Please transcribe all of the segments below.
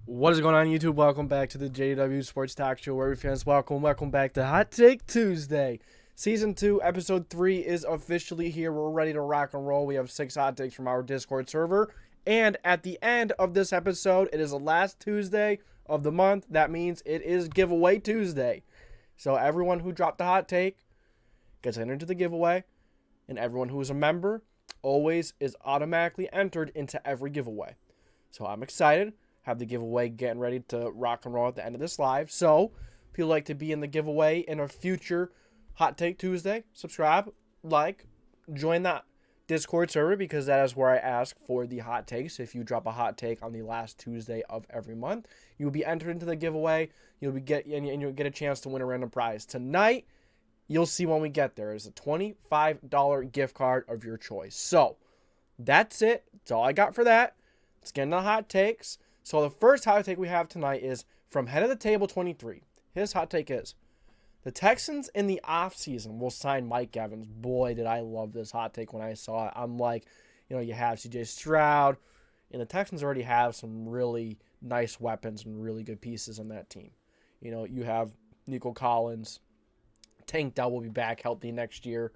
What is going on, YouTube? Welcome back to the JDW SportsTalkShow, where we fans welcome back to Hot Take Tuesday. Season 2, Episode 3 is officially here. We're ready to rock and roll. We have 6 hot takes from our Discord server. And at the end of this episode, it is the last Tuesday of the month. That means it is Giveaway Tuesday. So everyone who dropped a hot take gets entered into the giveaway. And everyone who is a member always is automatically entered into every giveaway. So I'm excited. Have the giveaway getting ready to rock and roll at the end of this live. So, if you'd like to be in the giveaway in a future Hot Take Tuesday, subscribe, like, join that Discord server because that is where I ask for the hot takes. If you drop a hot take on the last Tuesday of every month, you will be entered into the giveaway. You'll get a chance to win a random prize. Tonight, you'll see when we get there, is a $25 gift card of your choice. So, that's it. That's all I got for that. Let's get into the hot takes. So the first hot take we have tonight is from Head of the Table 23. His hot take is, the Texans in the offseason will sign Mike Evans. Boy, did I love this hot take when I saw it. I'm like, you have C.J. Stroud, and the Texans already have some really nice weapons and really good pieces on that team. You have Nico Collins. Tank Dell will be back healthy next year.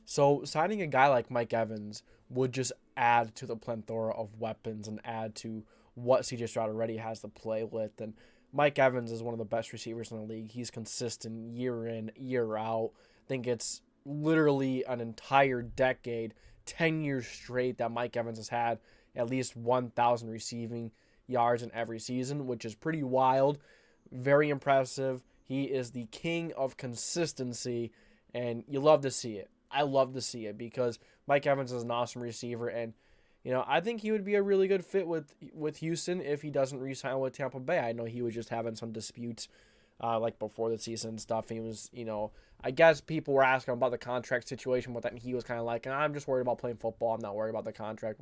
So signing a guy like Mike Evans would just add to the plethora of weapons and add to what C.J. Stroud already has to play with. And Mike Evans is one of the best receivers in the league. He's consistent year in, year out. I think it's literally an entire decade, 10 years straight, that Mike Evans has had at least 1,000 receiving yards in every season, which is pretty wild. Very impressive. He is the king of consistency, and you love to see it. I love to see it because Mike Evans is an awesome receiver, and I think he would be a really good fit with Houston if he doesn't re-sign with Tampa Bay. I know he was just having some disputes like before the season and stuff. He was, I guess people were asking about the contract situation with that, and he was kind of like, I'm just worried about playing football. I'm not worried about the contract.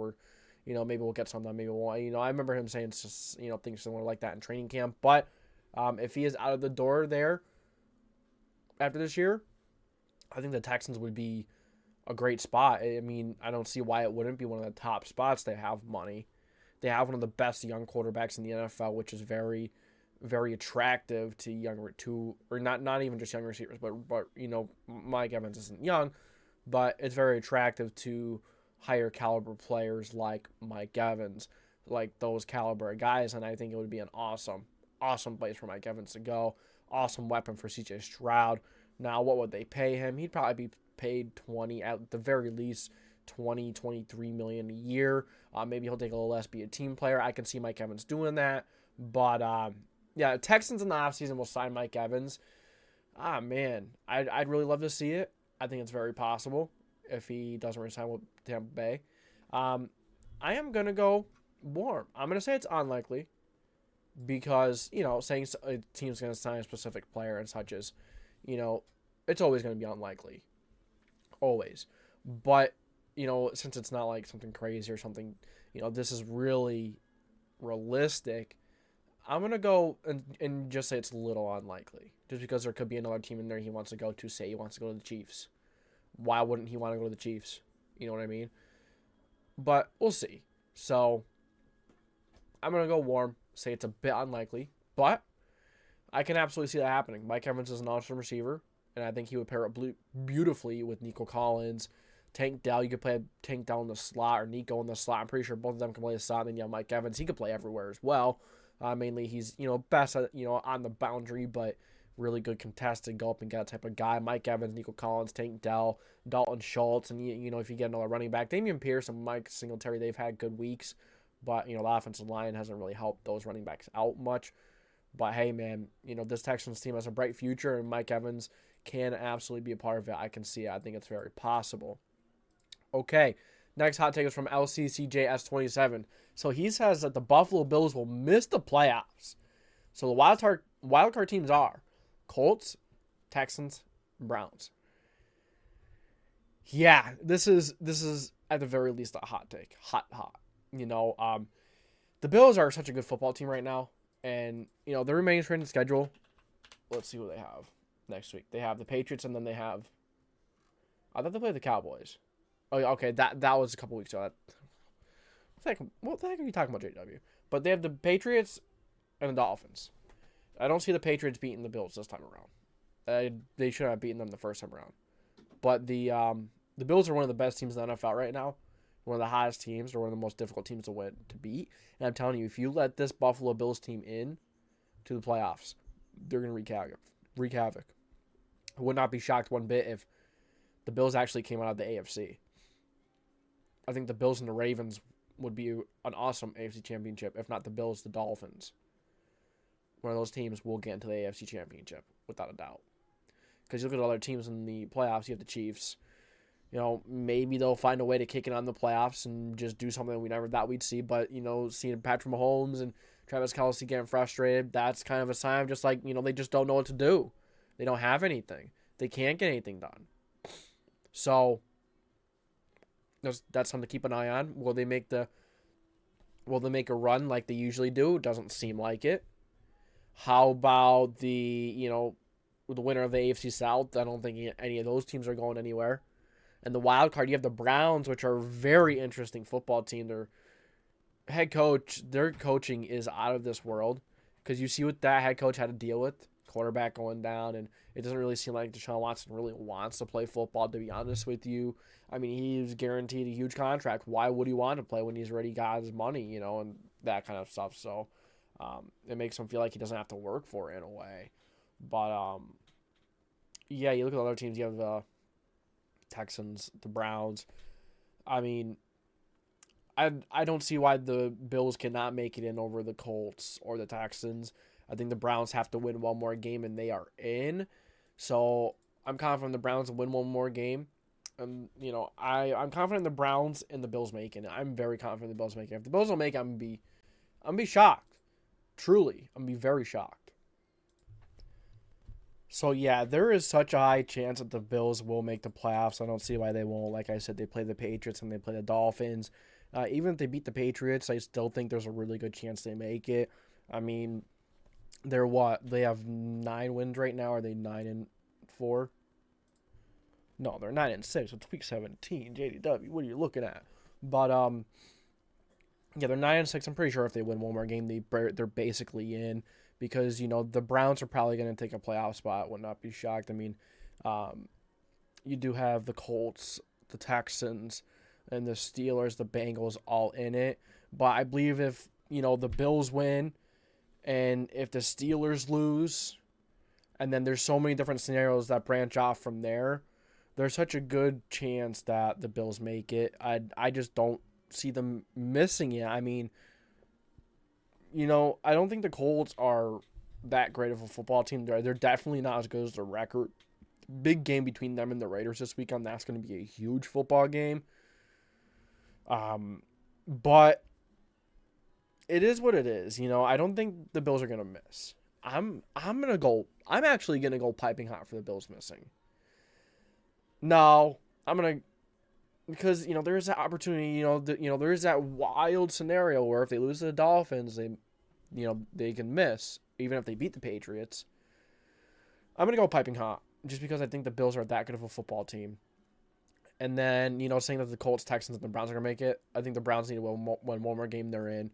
Maybe we'll get something, maybe we won't. I remember him saying things similar like that in training camp. But if he is out of the door there after this year, I think the Texans would be a great spot. I mean, I don't see why it wouldn't be one of the top spots. They have money. They have one of the best young quarterbacks in the NFL, which is very, very attractive to not even just young receivers, but Mike Evans isn't young, but it's very attractive to higher caliber players like Mike Evans, like those caliber guys, and I think it would be an awesome place for Mike Evans to go. Awesome weapon for C.J. Stroud. Now, what would they pay him? He'd probably be paid 20, at the very least 23 million a year. Maybe he'll take a little less, be a team player. I can see Mike Evans doing that. But Texans in the offseason will sign Mike Evans. Man, I'd really love to see it. I think it's very possible if he doesn't resign with Tampa Bay. I am going to go warm. I'm going to say it's unlikely because, saying a team's going to sign a specific player and such as, it's always going to be unlikely. Always. But, since it's not like something crazy or something, this is really realistic, I'm going to go and just say it's a little unlikely. Just because there could be another team in there he wants to go to. Say he wants to go to the Chiefs. Why wouldn't he want to go to the Chiefs? You know what I mean? But we'll see. So, I'm going to go warm. Say it's a bit unlikely. But I can absolutely see that happening. Mike Evans is an awesome receiver, and I think he would pair up beautifully with Nico Collins. Tank Dell, you could play Tank Dell in the slot or Nico in the slot. I'm pretty sure both of them can play the slot. And then you have Mike Evans. He could play everywhere as well. Mainly he's, best at, on the boundary, but really good contested, go up and get that type of guy. Mike Evans, Nico Collins, Tank Dell, Dalton Schultz, and, if you get another running back, Damian Pierce and Mike Singletary, they've had good weeks, but, the offensive line hasn't really helped those running backs out much. But, hey, man, this Texans team has a bright future, and Mike Evans can absolutely be a part of it. I can see it. I think it's very possible. Okay, next hot take is from LCCJS27. So he says that the Buffalo Bills will miss the playoffs. So the wildcard teams are Colts, Texans, Browns. Yeah, this is at the very least a hot take. Hot. The Bills are such a good football team right now. And, the remaining strength schedule, let's see who they have next week. They have the Patriots, and then they have, I thought they played the Cowboys. Oh, okay, that was a couple weeks ago. what the heck are you talking about, JW? But they have the Patriots and the Dolphins. I don't see the Patriots beating the Bills this time around. They should have beaten them the first time around. But the Bills are one of the best teams in the NFL right now. One of the hottest teams. They're one of the most difficult teams to beat. And I'm telling you, if you let this Buffalo Bills team in to the playoffs, they're going to wreak havoc. I would not be shocked one bit if the Bills actually came out of the AFC. I think the Bills and the Ravens would be an awesome AFC championship. If not the Bills, the Dolphins. One of those teams will get into the AFC championship, without a doubt. Because you look at other teams in the playoffs, you have the Chiefs. You know, maybe they'll find a way to kick it on the playoffs and just do something we never thought we'd see. But, you know, seeing Patrick Mahomes and Travis Kelce getting frustrated, that's kind of a sign of just like, you know, they just don't know what to do. They don't have anything. They can't get anything done. So that's something to keep an eye on. Will they make a run like they usually do? It doesn't seem like it. How about the winner of the AFC South? I don't think any of those teams are going anywhere. And the wild card, you have the Browns, which are a very interesting football team. Their head coach, their coaching is out of this world because you see what that head coach had to deal with. Quarterback going down, and it doesn't really seem like Deshaun Watson really wants to play football, to be honest with you. I mean, he's guaranteed a huge contract. Why would he want to play when he's already got his money, and that kind of stuff. So it makes him feel like he doesn't have to work for it in a way. But, yeah, you look at other teams. You have the Texans, the Browns. I mean, I don't see why the Bills cannot make it in over the Colts or the Texans. I think the Browns have to win one more game, and they are in. So I'm confident the Browns will win one more game. And, I'm confident the Browns and the Bills making it. I'm very confident the Bills making it. If the Bills don't make it, I'm going to be shocked. Truly, I'm going to be very shocked. So, yeah, there is such a high chance that the Bills will make the playoffs. I don't see why they won't. Like I said, they play the Patriots and they play the Dolphins. Even if they beat the Patriots, I still think there's a really good chance they make it. I mean, they're what? They have 9 wins right now. Are they 9-4? No, they're 9-6. It's week 17. JDW, what are you looking at? But yeah, they're 9-6. I'm pretty sure if they win one more game, they're basically in because the Browns are probably going to take a playoff spot. Would not be shocked. I mean, you do have the Colts, the Texans, and the Steelers, the Bengals all in it. But I believe if the Bills win. And if the Steelers lose, and then there's so many different scenarios that branch off from there, there's such a good chance that the Bills make it. I just don't see them missing it. I mean, I don't think the Colts are that great of a football team. They're definitely not as good as their record. Big game between them and the Raiders this weekend. That's going to be a huge football game. But it is what it is. I don't think the Bills are going to miss. I'm actually going to go piping hot for the Bills missing. No, because there is that opportunity, there is that wild scenario where if they lose to the Dolphins, they can miss even if they beat the Patriots. I'm going to go piping hot just because I think the Bills are that good of a football team. And then, saying that the Colts, Texans, and the Browns are going to make it, I think the Browns need to win one more game they're in.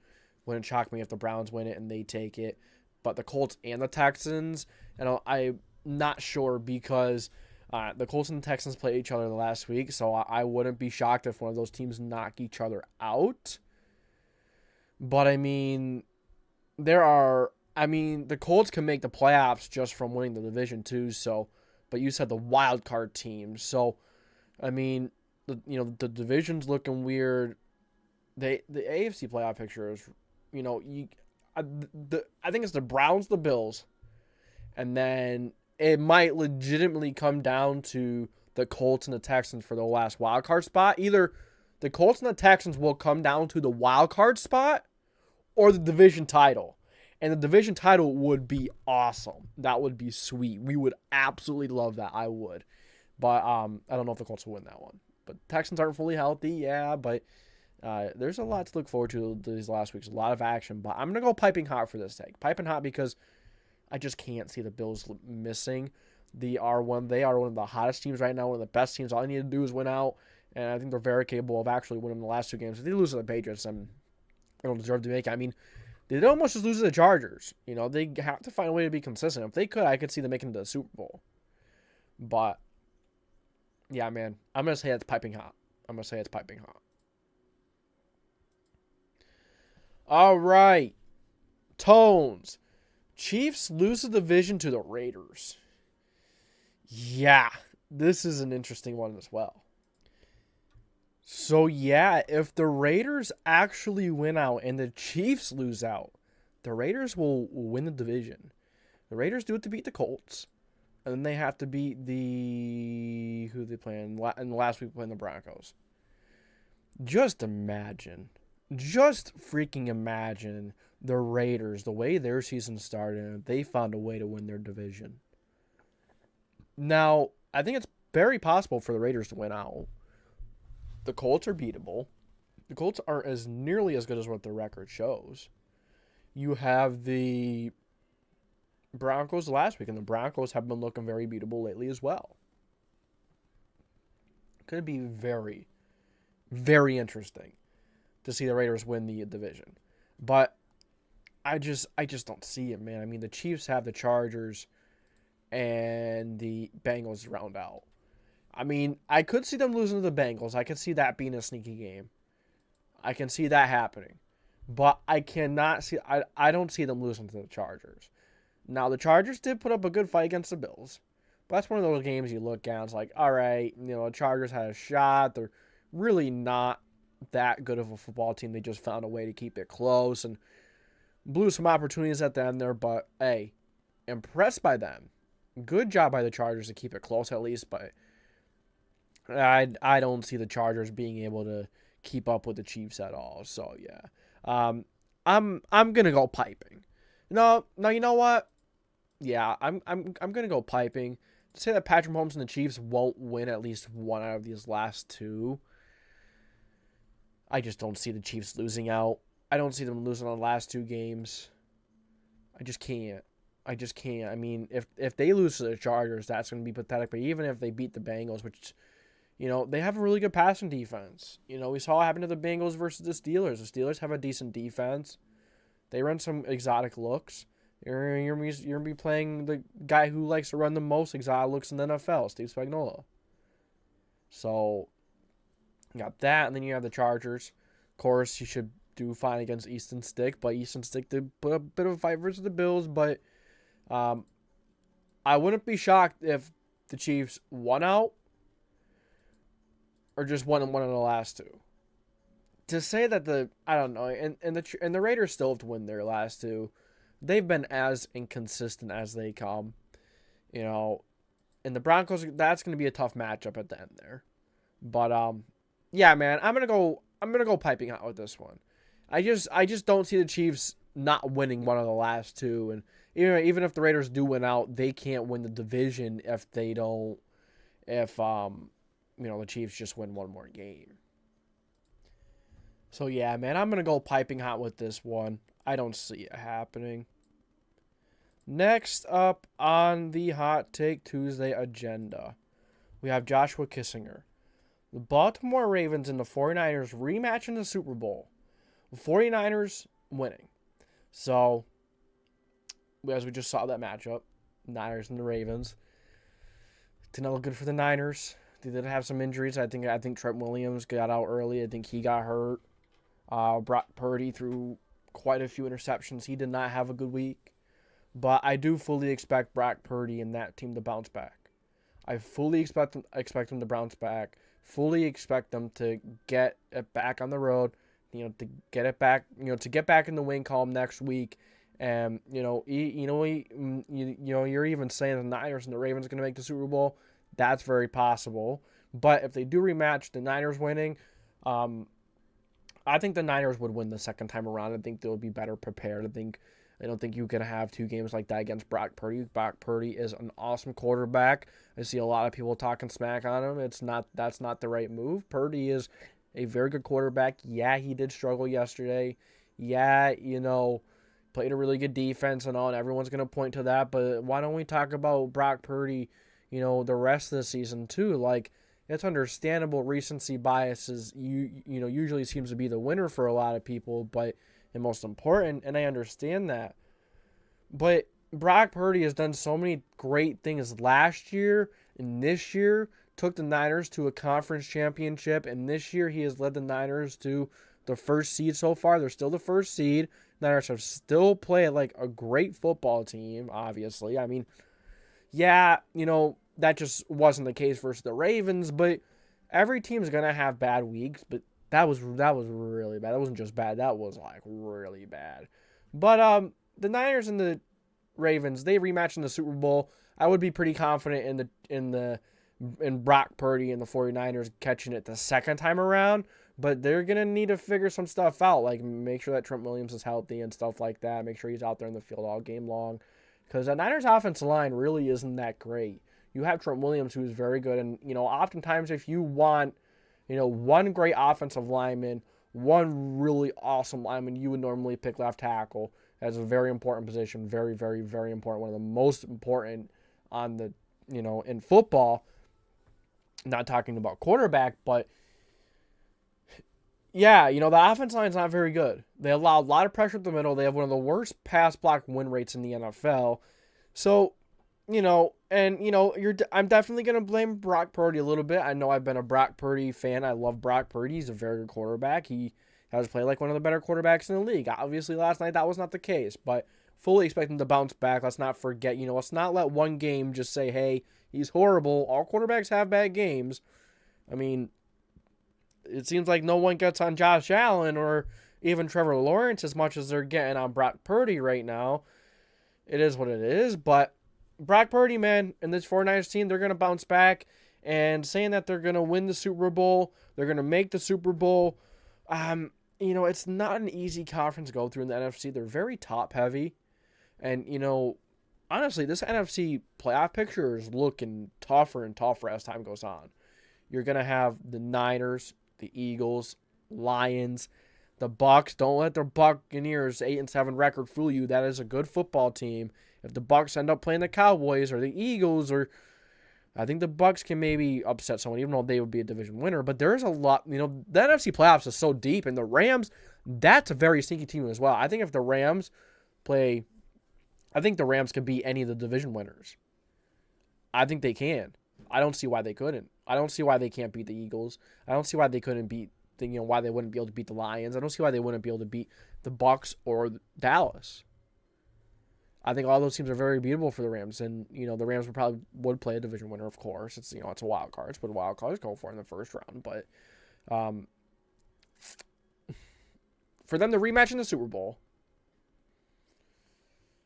Wouldn't shock me if the Browns win it and they take it. But the Colts and the Texans, I'm not sure because the Colts and the Texans played each other the last week, so I wouldn't be shocked if one of those teams knock each other out. But, I mean, the Colts can make the playoffs just from winning the division too, but you said the wild card team. So, I mean, the division's looking weird. The AFC playoff picture is, I think it's the Browns, the Bills, and then it might legitimately come down to the Colts and the Texans for the last wild card spot. Either the Colts and the Texans will come down to the wild card spot or the division title. And the division title would be awesome. That would be sweet. We would absolutely love that. I would. But I don't know if the Colts will win that one. But Texans aren't fully healthy, yeah, but there's a lot to look forward to these last weeks. A lot of action, but I'm going to go piping hot for this take. Piping hot because I just can't see the Bills missing. They are one of the hottest teams right now, one of the best teams. All I need to do is win out, and I think they're very capable of actually winning the last 2 games. If they lose to the Patriots, then don't deserve to make it. I mean, they almost just lose to the Chargers. You know, they have to find a way to be consistent. If they could, I could see them making it to the Super Bowl. But, yeah, man, I'm going to say it's piping hot. All right. Tones. Chiefs lose the division to the Raiders. Yeah, this is an interesting one as well. So, yeah, if the Raiders actually win out and the Chiefs lose out, the Raiders will win the division. The Raiders do it to beat the Colts. And then they have to beat who they play in the last week, playing the Broncos. Just freaking imagine the Raiders, the way their season started, they found a way to win their division. Now, I think it's very possible for the Raiders to win out. The Colts are beatable. The Colts aren't as nearly as good as what their record shows. You have the Broncos last week, and the Broncos have been looking very beatable lately as well. Could be very, very interesting to see the Raiders win the division. But I just don't see it, man. I mean, the Chiefs have the Chargers and the Bengals to round out. I mean, I could see them losing to the Bengals. I could see that being a sneaky game. I can see that happening. But I don't see them losing to the Chargers. Now, the Chargers did put up a good fight against the Bills. But that's one of those games you look at and it's like, all right, you know, the Chargers had a shot. They're really not that good of a football team. They just found a way to keep it close and blew some opportunities at the end there. But, hey, impressed by them. Good job by the Chargers to keep it close at least. But I don't see the Chargers being able to keep up with the Chiefs at all. So, yeah. I'm going to go piping. No, you know what? Yeah, I'm gonna go piping. To say that Patrick Mahomes and the Chiefs won't win at least one out of these last two, I just don't see the Chiefs losing out. I don't see them losing on the last two games. I just can't. I mean, if they lose to the Chargers, that's gonna be pathetic. But even if they beat the Bengals, which, you know, they have a really good passing defense. You know, we saw what happened to the Bengals versus the Steelers. The Steelers have a decent defense. They run some exotic looks. You're going to be playing the guy who likes to run the most exotic looks in the NFL, Steve Spagnuolo. So, you got that, and then you have the Chargers. Of course, you should do fine against Easton Stick, but Easton Stick did put a bit of a fight versus the Bills, but I wouldn't be shocked if the Chiefs won out or just won one of the last two. To say that I don't know, and the Raiders still have to win their last two. They've been as inconsistent as they come, you know. And the Broncos, that's going to be a tough matchup at the end there. But yeah, man, I'm gonna go piping hot with this one. I just don't see the Chiefs not winning one of the last two, and even if the Raiders do win out, they can't win the division if the Chiefs just win one more game. So yeah, man, I'm gonna go piping hot with this one. I don't see it happening. Next up on the Hot Take Tuesday agenda, we have Joshua Kissinger. The Baltimore Ravens and the 49ers rematch in the Super Bowl. The 49ers winning. So, as we just saw that matchup, Niners and the Ravens. Did not look good for the Niners. They did have some injuries. I think Trent Williams got out early. I think he got hurt. Brock Purdy threw quite a few interceptions. He did not have a good week. But I do fully expect Brock Purdy and that team to bounce back. I fully expect them to bounce back. Fully expect them to get it back on the road. To get it back. To get back in the win column next week. And you're even saying the Niners and the Ravens are going to make the Super Bowl. That's very possible. But if they do rematch, the Niners winning, I think the Niners would win the second time around. I think they'll be better prepared. I don't think you can have two games like that against Brock Purdy. Brock Purdy is an awesome quarterback. I see a lot of people talking smack on him. That's not the right move. Purdy is a very good quarterback. Yeah, he did struggle yesterday. Yeah, played a really good defense and all, and everyone's going to point to that. But why don't we talk about Brock Purdy, the rest of the season too? Like, It's understandable. Recency biases usually seems to be the winner for a lot of people, but and most important, and I understand that. But Brock Purdy has done so many great things last year and this year. Took the Niners to a conference championship, and this year he has led the Niners to the first seed so far. They're still the first seed. Niners have still played like a great football team, obviously. I mean, yeah, that just wasn't the case versus the Ravens, but every team's going to have bad weeks, but that was really bad. That wasn't just bad. That was like really bad. But the Niners and the Ravens, they rematch in the Super Bowl. I would be pretty confident in Brock Purdy and the 49ers catching it the second time around, but they're going to need to figure some stuff out, like make sure that Trent Williams is healthy and stuff like that, make sure he's out there in the field all game long, because the Niners offensive line really isn't that great. You have Trent Williams, who is very good, and, oftentimes if you want, one great offensive lineman, one really awesome lineman, you would normally pick left tackle. That's a very important position, very, very, very important, one of the most important on the, in football. Not talking about quarterback, but yeah, the offensive line is not very good. They allow a lot of pressure at the middle. They have one of the worst pass block win rates in the NFL. So, I'm definitely going to blame Brock Purdy a little bit. I know I've been a Brock Purdy fan. I love Brock Purdy. He's a very good quarterback. He has played like one of the better quarterbacks in the league. Obviously, last night that was not the case, but fully expect him to bounce back. Let's not forget, let's not let one game just say, hey, he's horrible. All quarterbacks have bad games. I mean, it seems like no one gets on Josh Allen or even Trevor Lawrence as much as they're getting on Brock Purdy right now. It is what it is, but Brock Purdy, man, and this 49ers team, they're going to bounce back. And saying that they're going to win the Super Bowl, they're going to make the Super Bowl, it's not an easy conference to go through in the NFC. They're very top-heavy. And, honestly, this NFC playoff picture is looking tougher and tougher as time goes on. You're going to have the Niners, the Eagles, Lions, the Bucs. Don't let the Buccaneers 8-7 record fool you. That is a good football team. If the Bucs end up playing the Cowboys or the Eagles, or I think the Bucs can maybe upset someone, even though they would be a division winner. But there's a lot, the NFC playoffs is so deep, and the Rams, that's a very sneaky team as well. I think if the Rams play, I think the Rams can beat any of the division winners. I think they can. I don't see why they couldn't. I don't see why they can't beat the Eagles. I don't see why they couldn't beat, why they wouldn't be able to beat the Lions. I don't see why they wouldn't be able to beat the Bucs or Dallas. I think all those teams are very beatable for the Rams, and the Rams would play a division winner, of course. It's it's a wild card, but wild cards go for in the first round. But for them to rematch in the Super Bowl,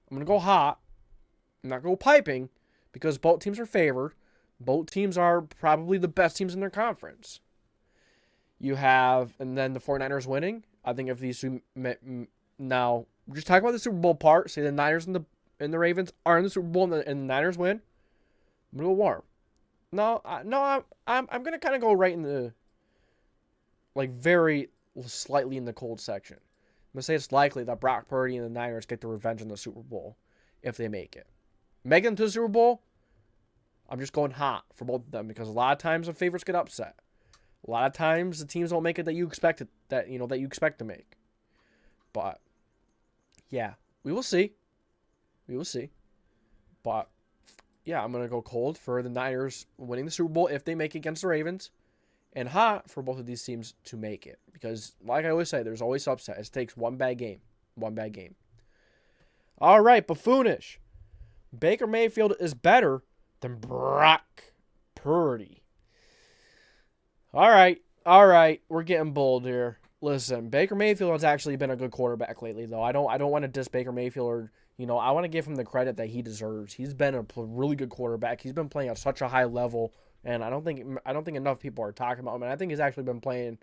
I'm gonna go hot. I'm not gonna go piping, because both teams are favored. Both teams are probably the best teams in their conference. And then the 49ers winning. I think if these two now. Just talk about the Super Bowl part. Say the Niners and the Ravens are in the Super Bowl, and the Niners win. I'm gonna go warm. I'm gonna kind of go right in the, very slightly in the cold section. I'm gonna say it's likely that Brock Purdy and the Niners get the revenge in the Super Bowl if they make it. Make it to the Super Bowl. I'm just going hot for both of them, because a lot of times the favorites get upset. A lot of times the teams don't make it that you expect to make. But yeah, we will see. But yeah, I'm going to go cold for the Niners winning the Super Bowl if they make it against the Ravens, and hot for both of these teams to make it. Because, like I always say, there's always upset. It takes one bad game. All right, Bafoonish. Baker Mayfield is better than Brock Purdy. All right. We're getting bold here. Listen, Baker Mayfield has actually been a good quarterback lately, though. I don't want to diss Baker Mayfield, or I want to give him the credit that he deserves. He's been a really good quarterback. He's been playing at such a high level, and I don't think enough people are talking about him. And I think he's actually been playing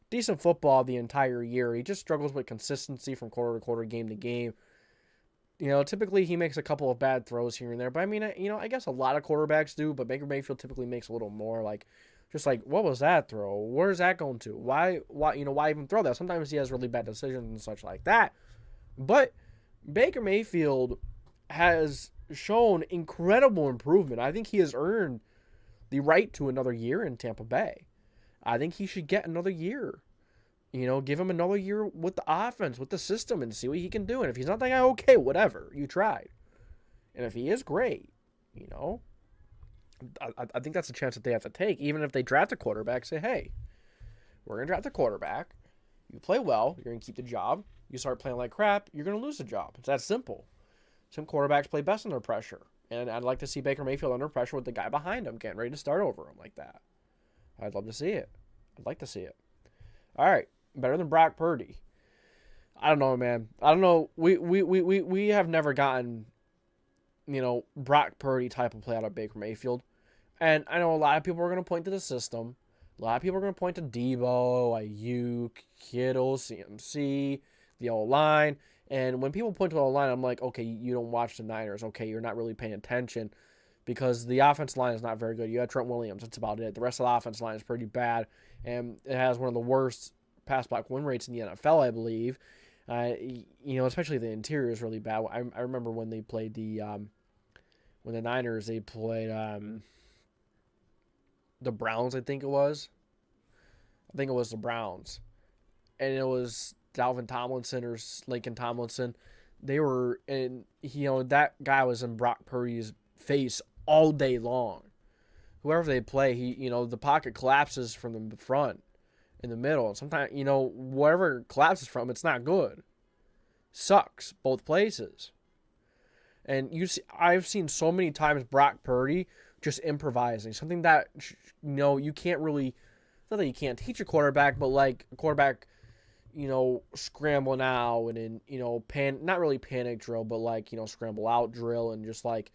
decent football the entire year. He just struggles with consistency from quarter to quarter, game to game. Typically he makes a couple of bad throws here and there, but I mean, I guess a lot of quarterbacks do, but Baker Mayfield typically makes a little more, what was that throw? Where's that going to? Why even throw that? Sometimes he has really bad decisions and such like that. But Baker Mayfield has shown incredible improvement. I think he has earned the right to another year in Tampa Bay. I think he should get another year. Give him another year with the offense, with the system, and see what he can do. And if he's not that guy, okay, whatever. You tried. And if he is, great. I think that's a chance that they have to take. Even if they draft a quarterback, say, hey, we're going to draft a quarterback. You play well, you're going to keep the job. You start playing like crap, you're going to lose the job. It's that simple. Some quarterbacks play best under pressure. And I'd like to see Baker Mayfield under pressure with the guy behind him getting ready to start over him like that. I'd love to see it. I'd like to see it. All right. Better than Brock Purdy. I don't know, man. I don't know. We have never gotten, Brock Purdy type of play out of Baker Mayfield. And I know a lot of people are going to point to the system. A lot of people are going to point to Debo, Ayuk, Kittle, CMC, the O-line. And when people point to the O-line, I'm like, okay, you don't watch the Niners. Okay, you're not really paying attention because the offensive line is not very good. You have Trent Williams. That's about it. The rest of the offensive line is pretty bad. And it has one of the worst pass block win rates in the NFL, I believe. Especially the interior is really bad. I remember when they played when the Niners, they played the Browns, I think it was. I think it was the Browns. And it was Dalvin Tomlinson or Lincoln Tomlinson. They were in, that guy was in Brock Purdy's face all day long. Whoever they play, the pocket collapses from the front in the middle. And sometimes, wherever it collapses from, it's not good. Sucks both places. And I've seen so many times Brock Purdy just improvising. Something that, you can't really, not that you can't teach a quarterback, but like a quarterback, scrambling out and in, not really panic drill, but like, scramble out drill and just like,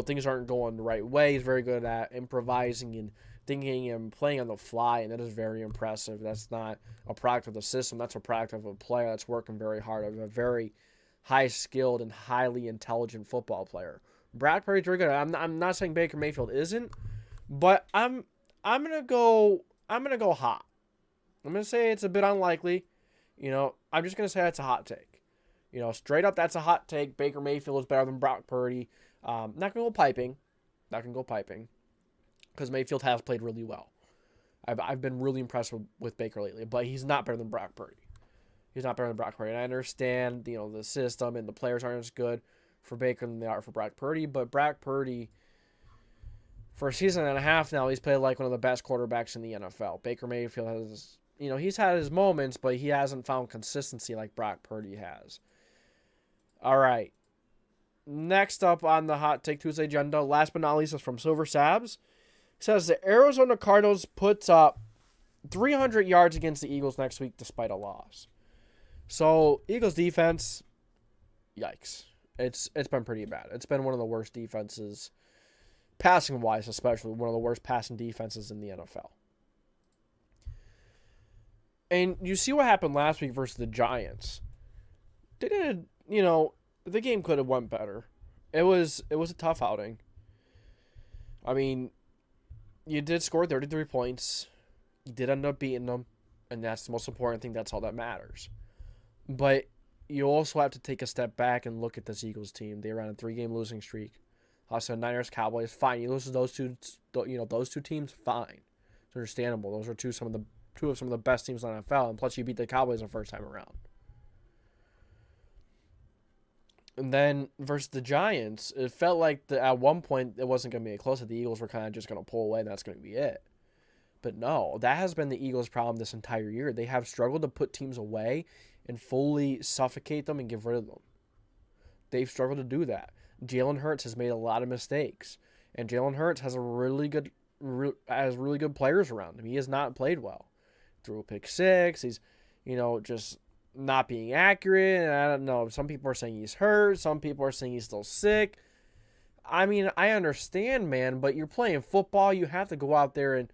things aren't going the right way. He's very good at improvising and thinking and playing on the fly, and that is very impressive. That's not a product of the system. That's a product of a player that's working very hard, of a very high-skilled and highly intelligent football player. Brock Purdy's very good. I'm not saying Baker Mayfield isn't, but I'm gonna go hot. I'm gonna say it's a bit unlikely. I'm just gonna say that's a hot take. Straight up, that's a hot take. Baker Mayfield is better than Brock Purdy. Not gonna go piping. Because Mayfield has played really well. I've been really impressed with Baker lately, but he's not better than Brock Purdy. He's not better than Brock Purdy. And I understand, the system and the players aren't as good for Baker than they are for Brock Purdy, but Brock Purdy, for a season and a half now, he's played like one of the best quarterbacks in the NFL. Baker Mayfield has, he's had his moments, but he hasn't found consistency like Brock Purdy has. All right. Next up on the Hot Take Tuesday agenda, last but not least, is from SilverSabs. It says the Arizona Cardinals puts up 300 yards against the Eagles next week despite a loss. So, Eagles defense, yikes. It's been pretty bad. It's been one of the worst defenses, passing-wise especially, one of the worst passing defenses in the NFL. And you see what happened last week versus the Giants. They did, the game could have went better. It was a tough outing. I mean, you did score 33 points. You did end up beating them, and that's the most important thing. That's all that matters. But you also have to take a step back and look at this Eagles team. They ran a 3-game losing streak. Also, Niners, Cowboys, fine. You lose to those two, those two teams, fine. It's understandable. Those are two of some of the best teams in the NFL, and plus you beat the Cowboys the first time around. And then versus the Giants, it felt like at one point it wasn't going to be close. The Eagles were kind of just going to pull away, and that's going to be it. But no, that has been the Eagles' problem this entire year. They have struggled to put teams away and fully suffocate them and get rid of them. They've struggled to do that. Jalen Hurts has made a lot of mistakes, and Jalen Hurts has really good players around him. He has not played well. Threw a pick six. He's, just not being accurate. And I don't know. Some people are saying he's hurt. Some people are saying he's still sick. I mean, I understand, man, but you're playing football. You have to go out there and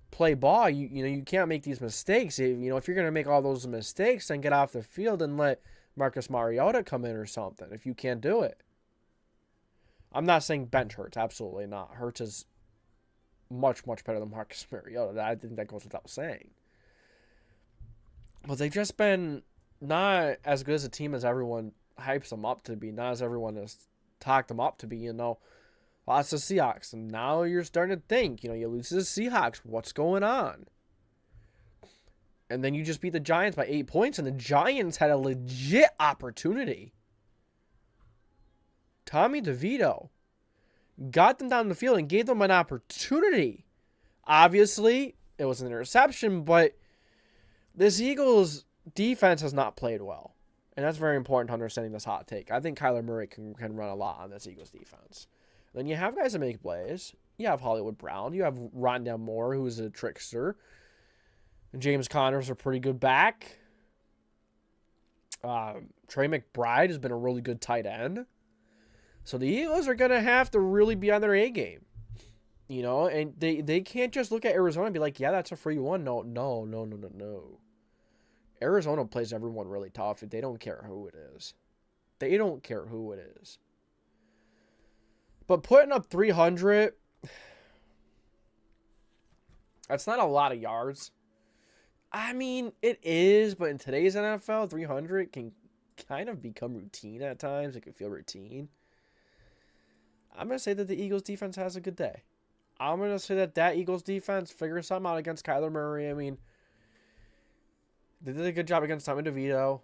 play ball. You can't make these mistakes. If you're going to make all those mistakes, then get off the field and let Marcus Mariota come in or something if you can't do it. I'm not saying bench Hurts. Absolutely not. Hurts is much, much better than Marcus Mariota. I think that goes without saying. But they've just been not as good as a team as everyone hypes them up to be, not as everyone has talked them up to be. Lost to the Seahawks. And now you're starting to think, you lose to the Seahawks. What's going on? And then you just beat the Giants by 8 points, and the Giants had a legit opportunity. Tommy DeVito got them down the field and gave them an opportunity. Obviously, it was an interception, but this Eagles defense has not played well. And that's very important to understanding this hot take. I think Kyler Murray can run a lot on this Eagles defense. Then you have guys that make plays. You have Hollywood Brown. You have Rondale Moore, who is a trickster. James Conner's a pretty good back. Trey McBride has been a really good tight end. So the Eagles are going to have to really be on their A game. And they can't just look at Arizona and be like, yeah, that's a free one. No. Arizona plays everyone really tough. They don't care who it is. They don't care who it is. But putting up 300, that's not a lot of yards. I mean, it is, but in today's NFL, 300 can kind of become routine at times. It can feel routine. I'm going to say that the Eagles defense has a good day. I'm going to say that Eagles defense figures something out against Kyler Murray. I mean, they did a good job against Tommy DeVito.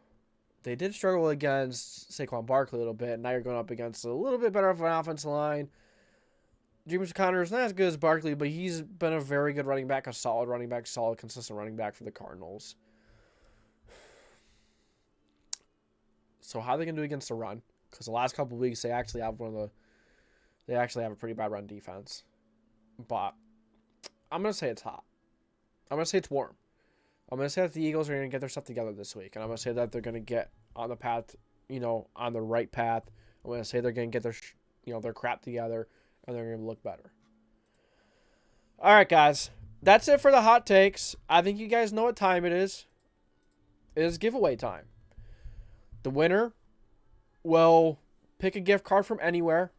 They did struggle against Saquon Barkley a little bit. Now you're going up against a little bit better of an offensive line. James Conner is not as good as Barkley, but he's been a very good running back, a solid running back, solid, consistent running back for the Cardinals. So how are they going to do against the run? Because the last couple of weeks, they actually have a pretty bad run defense. But I'm going to say it's hot. I'm going to say it's warm. I'm going to say that the Eagles are going to get their stuff together this week. And I'm going to say that they're going to get on the path, on the right path. I'm going to say they're going to get their crap together. And they're going to look better. All right, guys. That's it for the hot takes. I think you guys know what time it is. It is giveaway time. The winner will pick a gift card from anywhere.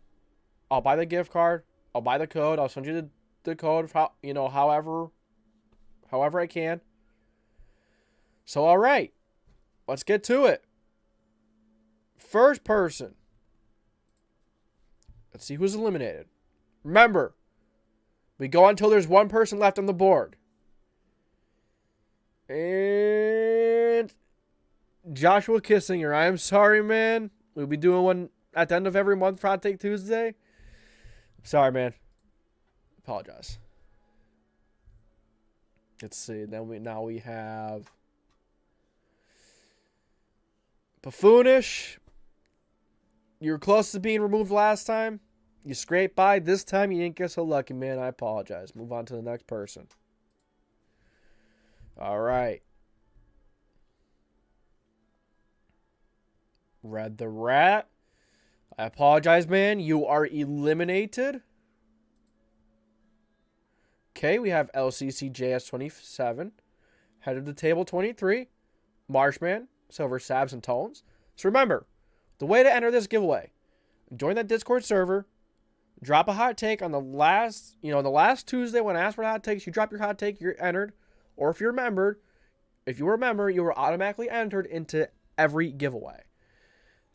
I'll buy the gift card. I'll buy the code. I'll send you the code, however I can. So, all right. Let's get to it. First person. Let's see who's eliminated. Remember, we go until there's one person left on the board. And Joshua Kissinger, I am sorry, man. We'll be doing one at the end of every month for Hot Take Tuesday. Sorry, man. Apologize. Let's see. Now we have Bafoonish. You were close to being removed last time. You scraped by. This time you didn't get so lucky, man. I apologize. Move on to the next person. All right. Red the Rat. I apologize, man. You are eliminated. Okay, we have LCCJS 27. Head of the table 23. Marshman, SilverSabs, and Tones. So remember, the way to enter this giveaway, join that Discord server, drop a hot take on the last Tuesday when I asked for hot takes, you drop your hot take, you're entered. Or if you're a member, you were automatically entered into every giveaway.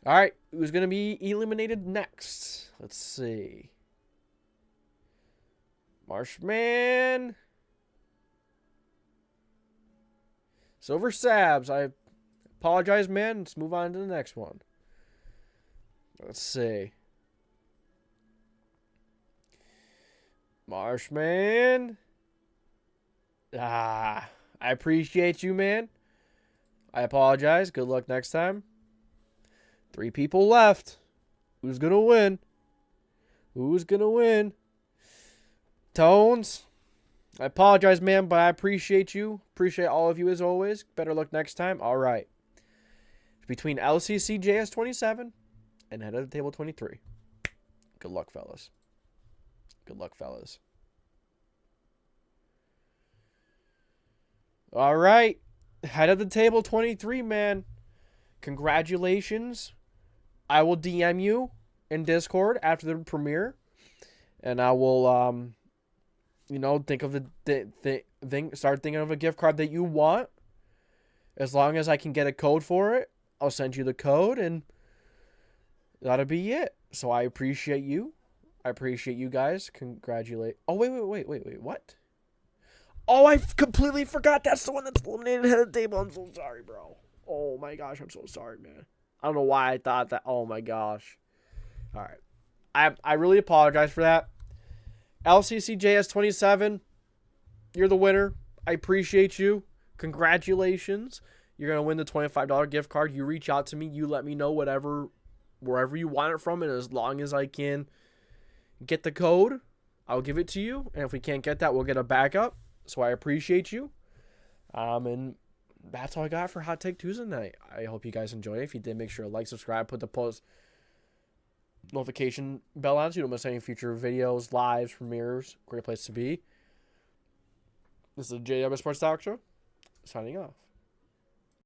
All right, who's going to be eliminated next? Let's see. Marshman. SilverSabs. I apologize, man. Let's move on to the next one. Let's see. Marshman. I appreciate you, man. I apologize. Good luck next time. 3 people left. Who's going to win? Who's going to win? Tones. I apologize, man, but I appreciate you. Appreciate all of you as always. Better luck next time. All right. Between LCCJS 27 and head of the table 23. Good luck, fellas. Good luck, fellas. All right. Head of the table 23, man. Congratulations. I will DM you in Discord after the premiere. And I will, think of start thinking of a gift card that you want. As long as I can get a code for it, I'll send you the code, and that'll be it. So I appreciate you. I appreciate you guys. Congratulate. Oh, wait. What? Oh, I completely forgot. That's the one that's eliminated ahead of the table. I'm so sorry, bro. Oh, my gosh. I'm so sorry, man. I don't know why I thought that. Oh, my gosh. All right. I really apologize for that. LCCJS27, you're the winner. I appreciate you. Congratulations. You're going to win the $25 gift card. You reach out to me. You let me know wherever you want it from. And as long as I can get the code, I'll give it to you. And if we can't get that, we'll get a backup. So I appreciate you. And that's all I got for Hot Take Tuesday night. I hope you guys enjoy it. If you did, make sure to like, subscribe, put the post notification bell on so you don't miss any future videos, lives, premieres. Great place to be. This is the JDW Sports Talk Show. Signing off.